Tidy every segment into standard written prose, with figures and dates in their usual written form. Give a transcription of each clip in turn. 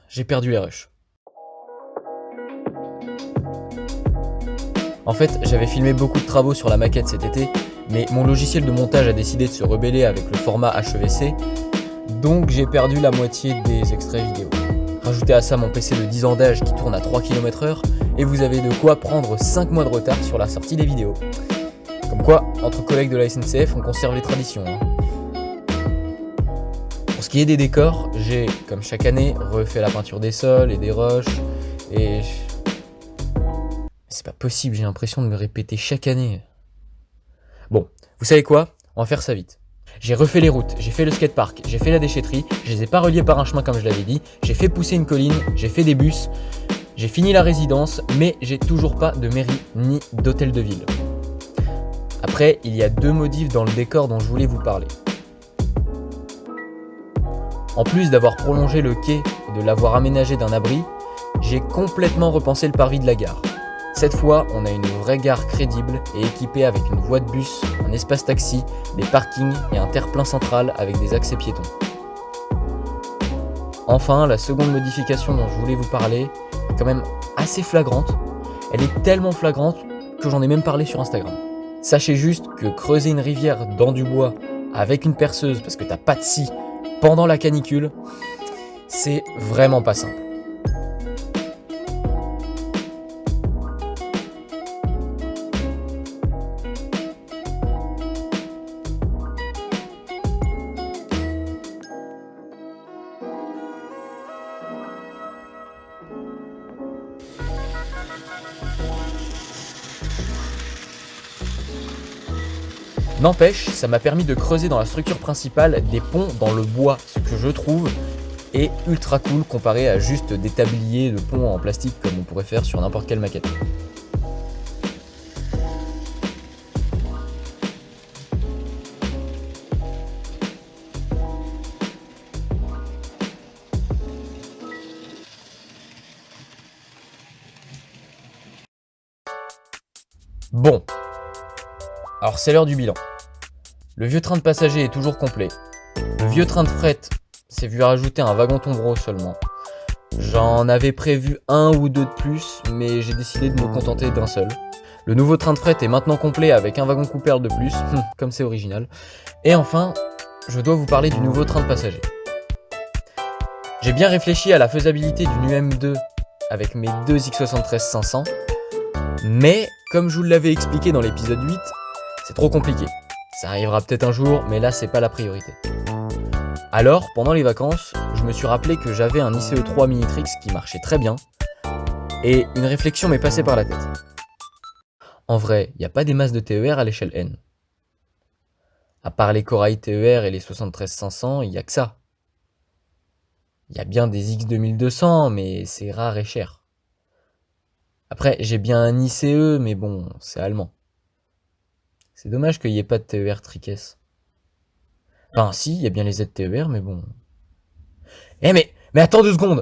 j'ai perdu les rushs. En fait, j'avais filmé beaucoup de travaux sur la maquette cet été, mais mon logiciel de montage a décidé de se rebeller avec le format HEVC, donc j'ai perdu la moitié des extraits vidéo. Rajoutez à ça mon PC de 10 ans d'âge qui tourne à 3 km/h, et vous avez de quoi prendre 5 mois de retard sur la sortie des vidéos. Comme quoi, entre collègues de la SNCF, on conserve les traditions. Pour ce qui est des décors, j'ai, comme chaque année, refait la peinture des sols et des roches, et... C'est pas possible, j'ai l'impression de me répéter chaque année. Bon, vous savez quoi ? On va faire ça vite. J'ai refait les routes, j'ai fait le skatepark, j'ai fait la déchetterie, je les ai pas reliés par un chemin comme je l'avais dit, j'ai fait pousser une colline, j'ai fait des bus, j'ai fini la résidence, mais j'ai toujours pas de mairie ni d'hôtel de ville. Après, il y a 2 modifs dans le décor dont je voulais vous parler. En plus d'avoir prolongé le quai et de l'avoir aménagé d'un abri, j'ai complètement repensé le parvis de la gare. Cette fois, on a une vraie gare crédible et équipée avec une voie de bus, un espace taxi, des parkings et un terre-plein central avec des accès piétons. Enfin, la seconde modification dont je voulais vous parler est quand même assez flagrante. Elle est tellement flagrante que j'en ai même parlé sur Instagram. Sachez juste que creuser une rivière dans du bois avec une perceuse parce que t'as pas de scie pendant la canicule, c'est vraiment pas simple. N'empêche, ça m'a permis de creuser dans la structure principale des ponts dans le bois, ce que je trouve est ultra cool comparé à juste des tabliers de ponts en plastique comme on pourrait faire sur n'importe quelle maquette. Bon, alors c'est l'heure du bilan. Le vieux train de passagers est toujours complet. Le vieux train de fret s'est vu rajouter un wagon tombereau seulement. J'en avais prévu 1 ou 2 de plus, mais j'ai décidé de me contenter d'un seul. Le nouveau train de fret est maintenant complet avec un wagon coupeur de plus, comme c'est original. Et enfin, je dois vous parler du nouveau train de passagers. J'ai bien réfléchi à la faisabilité d'une UM2 avec mes 2 X73-500, mais comme je vous l'avais expliqué dans l'épisode 8, c'est trop compliqué. Ça arrivera peut-être un jour, mais là c'est pas la priorité. Alors, pendant les vacances, je me suis rappelé que j'avais un ICE3 Minitrix qui marchait très bien, et une réflexion m'est passée par la tête. En vrai, il n'y a pas des masses de TER à l'échelle N. À part les Corail TER et les 73-500, il n'y a que ça. Il y a bien des X2200, mais c'est rare et cher. Après, j'ai bien un ICE, mais bon, c'est allemand. C'est dommage qu'il n'y ait pas de TER Trikes. Enfin, si, il y a bien les ZTER, mais bon. Eh mais attends 2 secondes!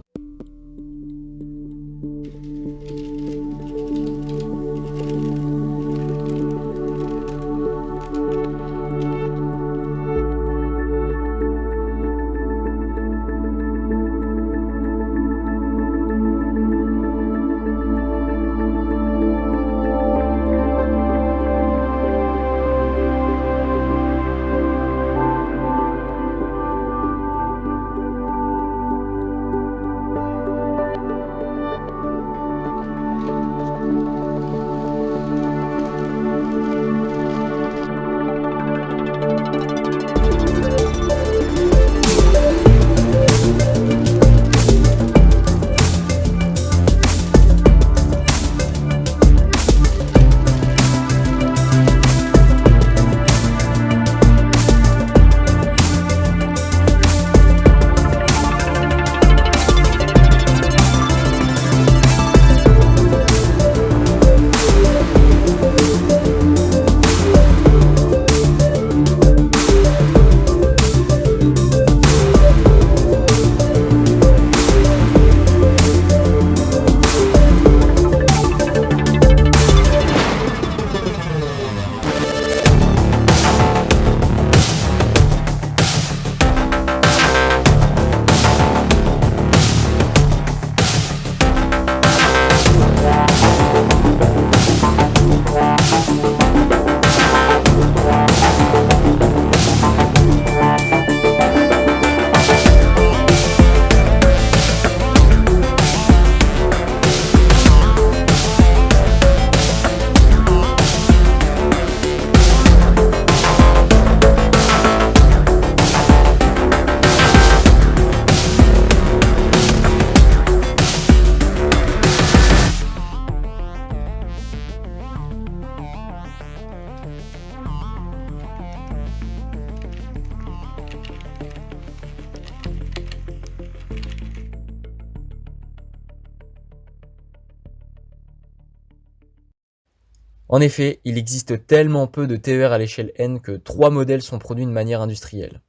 En effet, il existe tellement peu de TER à l'échelle N que 3 modèles sont produits de manière industrielle.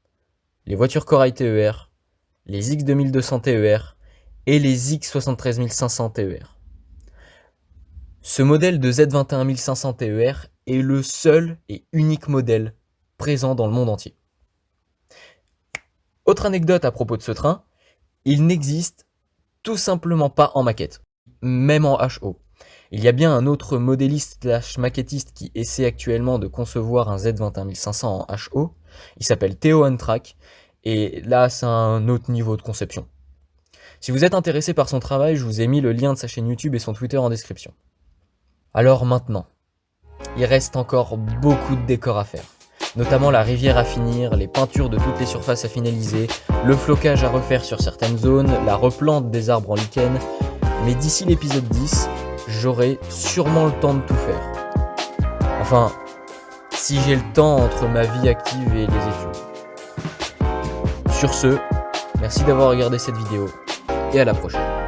Les voitures Corail TER, les X2200 TER et les X73500 TER. Ce modèle de Z21500 TER est le seul et unique modèle présent dans le monde entier. Autre anecdote à propos de ce train, il n'existe tout simplement pas en maquette, même en HO. Il y a bien un autre modéliste/maquettiste qui essaie actuellement de concevoir un Z21500 en HO. Il s'appelle Theo Untrack, et là c'est un autre niveau de conception. Si vous êtes intéressé par son travail, je vous ai mis le lien de sa chaîne YouTube et son Twitter en description. Alors maintenant, il reste encore beaucoup de décors à faire. Notamment la rivière à finir, les peintures de toutes les surfaces à finaliser, le flocage à refaire sur certaines zones, la replante des arbres en lichen. Mais d'ici l'épisode 10, j'aurai sûrement le temps de tout faire. Enfin, si j'ai le temps entre ma vie active et les études. Sur ce, merci d'avoir regardé cette vidéo et à la prochaine.